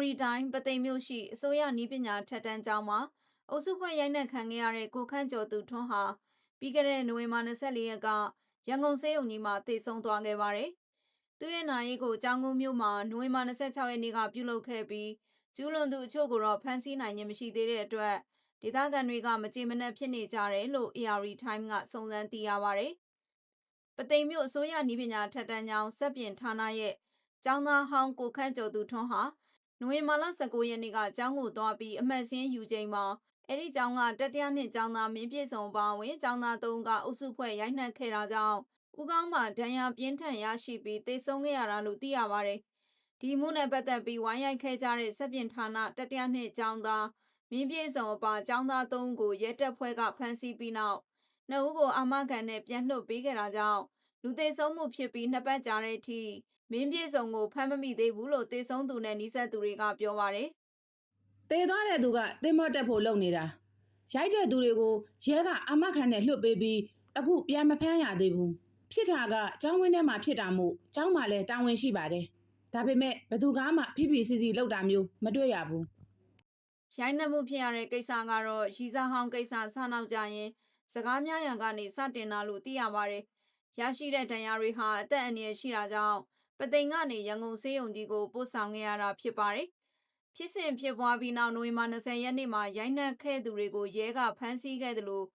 ရီတိုင်းပသိမ်မြို့ရှိအစိုးရနည်းပညာထက်တန်းကျောင်းမှာအုပ်စုဖွဲ့ရိုက်နှက်ခံခဲ့ရတဲ့ကိုခန့်ကျော်သူထွန်းဟာပြီးခဲ့တဲ့နိုဝင်ဘာ24ရက်ကရန်ကုန်ဆေးရုံကြီးမှာသေဆုံးသွားခဲ့ပါတယ်။သူရဲ့နာရေးကိုကျောင်းကုန်းမြို့မှာနိုဝင်ဘာ26ရက်နေ့ကပြုလုပ်ခဲ့ပြီးကျူးလွန်သူအချို့ကိုတော့ဖမ်းဆီးနိုင်ခြင်းမရှိသေးတဲ့အတွက်ဒေသခံတွေကမကြေမနက်ဖြစ်နေကြတယ်လို့ AR Time ကစုံစမ်းသိရပါတယ်။ပသိမ်မြို့အစိုးရနည်းပညာထက်တန်းကျောင်းစက်ပြင်ဌာနရဲ့ကျောင်းသားဟောင်းကိုခန့်ကျော်သူထွန်းဟာနိုဝင်ဘာလ19ရက်နေ့ကကျောင်းကိုသွားပြီးအမှတ်စင်းယူချိန်မှာအဲ့ဒီကျောင်းကတတိယနှစ်ကျောင်းသားမင်းပြည့်စုံပါဝင်ကျောင်းသား3ဦးကအုပ်စုဖွဲ့ရိုက်နှက်ခဲ့တာကြောင့်ဦးကောင်းမှာဒဏ်ရာပြင်းထန်ရရှိပြီးသေဆုံးခဲ့ရတာလို့သိရပါတယ်။ဒီမှုနဲ့ပတ်သက်ပြီးဝိုင်းရိုက်ခဲ့ကြတဲ့စက်ပြင်ဌာနတတိယနှစ်ကျောင်းသားမင်းပြည့်စုံအပါကျောင်းသား3ဦးကိုရဲတပ်ဖွဲ့ကဖမ်းဆီးပြီးနောက်2ဦးကိုအာမခံနဲ့ပြန်လွှတ်ပေးခဲ့တာကြောင့်လူသေဆုံးမှုဖြစ်ပြီး2ပတ်ကြာတဲ့အထိမင်းပြည့်စုံကိုဖမ်းမမိသေးဘူးလို့သေဆုံးသူနဲ့နှိစက်သူတွေကပြောပါတယ်။သေသွားတဲ့သူကသင်္ဘောတက်ဖို့လုပ်နေတာ။ရိုက်တဲ့သူတွေကိုရဲကအာမခံနဲ့လွှတ်ပေးပြီးအခုပြန်မဖမ်းရသေးဘူး။ဖြစ်တာကကျောင်းဝင်းထဲမှာဖြစ်တာမို့ကျောင်းမှာလည်းတာဝန်ရှိပါတယ်။ဒါပေမဲ့ဘသူကမှဖိဖိစီစီလောက်တာမျိုးမတွေ့ရဘူး။ရိုက်နှက်မှုဖြစ်ရတဲ့ကိစ္စကတော့ရီစာဟောင်းကိစ္စဆနောက်ကြရင်စကားများရန်ကနေစတင်တာလို့သိရပါတယ်။ရရှိတဲ့ဒဏ်ရာတွေဟာအသက်အန္တရာယ်ရှိတာကြောင့်ပသိမ်ကနေရန်ကုန်ဆေးရုံကြီးကိုပို့ဆောင်ခဲ့ရတာဖြစ်ပါတယ်။ဖြစ်စဉ်ဖြစ်ပွားပြီးနောက်နိုဝင်ဘာ20ရက်နေ့မှာရိုက်နှက်ခဲ့သူတွေကိုရဲကဖမ်းဆီးခဲ့တယ်လို့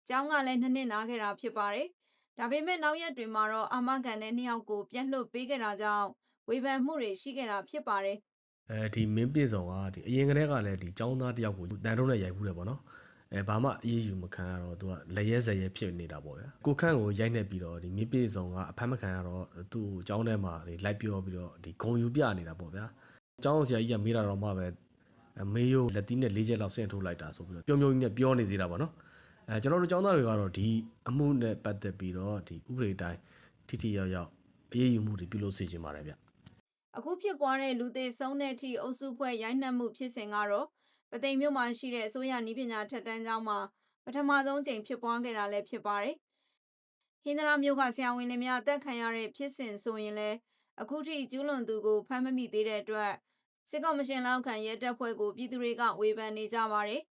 ကျောင်းကလည်း2နှစ်နားခဲ့တာဖြစ်ပါတယ်။ဒါပေမဲ့နောက်ရက်တွေမှာတော့အာမခံတဲ့2ယောက်ကိုပြန်လွှတ်ပေးခဲ့တာကြောင့်ဝေဖန်မှုတွေရှိခဲ့တာဖြစ်ပါတယ်။ဒီမင်းပြည့်စုံကအရင်ကတည်းကလည်းဒီကျောင်းသားတယောက်ကိုတန်တုံးနဲ့ရိုက်ဘူးတယ်ပေါ့နော်။ဘာမှအေးအေးယူမခံရတော့သူကလက်ရဲဇက်ရဲဖြစ်နေတာပေါ့ဗျာ။ကိုခန့်ကိုရိုက်နှက်ပြီးတော့ဒီမင်းပြည့်စုံကအဖမ်းမခံရတော့သူ့ကျောင်းထဲမှာလိုက်ပြောပြီးတော့ဒီဂုံယူပြနေတာပေါ့ဗျာ။ကျောင်းဆရာကြီးကမေးတာတော့မှပဲမေးရိုးလက်တီးနဲ့4ချက်လောက်ဆင့်ထိုးလိုက်တာဆိုပြီးတော့ပြုံကြီးနဲ့ပြောနေသေးတာပေါ့နော်။ကျွန်တော်တို့ကျောင်းသားတွေကတော့ဒီအမှုနဲ့ပတ်သက်ပြီးတော့ဒီဥပဒေတိုင်းထိထိရောက်ရောက်အေးအေးယူမှုတွေပြုလုပ်စေချင်ပါတယ်ဗျ။အခုဖြစ်ပွားတဲ့လူသေဆုံးတဲ့အထိအုပ်စုဖွဲ့ရိုက်နှက်မှုဖြစ်စဉ်ကတော့ပသိမ်မြို့မှာရှိတဲ့အစိုးရနည်းပညာထက်တန်းကျောင်းမှာပထမဆုံးချိန်ဖြစ်ပွားခဲ့တာလည်းဖြစ်ပါတယ်။ဟင်္သာတမြို့ကဆရာဝန်တွေများအသက်ခံရတဲ့ဖြစ်စဉ်ဆိုရင်လည်းအခုထိကျူးလွန်သူကိုဖမ်းမမိသေးတဲ့အတွက်စစ်ကော်မရှင်လက်အောက်ခံရဲတပ်ဖွဲ့ကိုပြည်သူတွေကဝေဖန်နေကြပါတယ်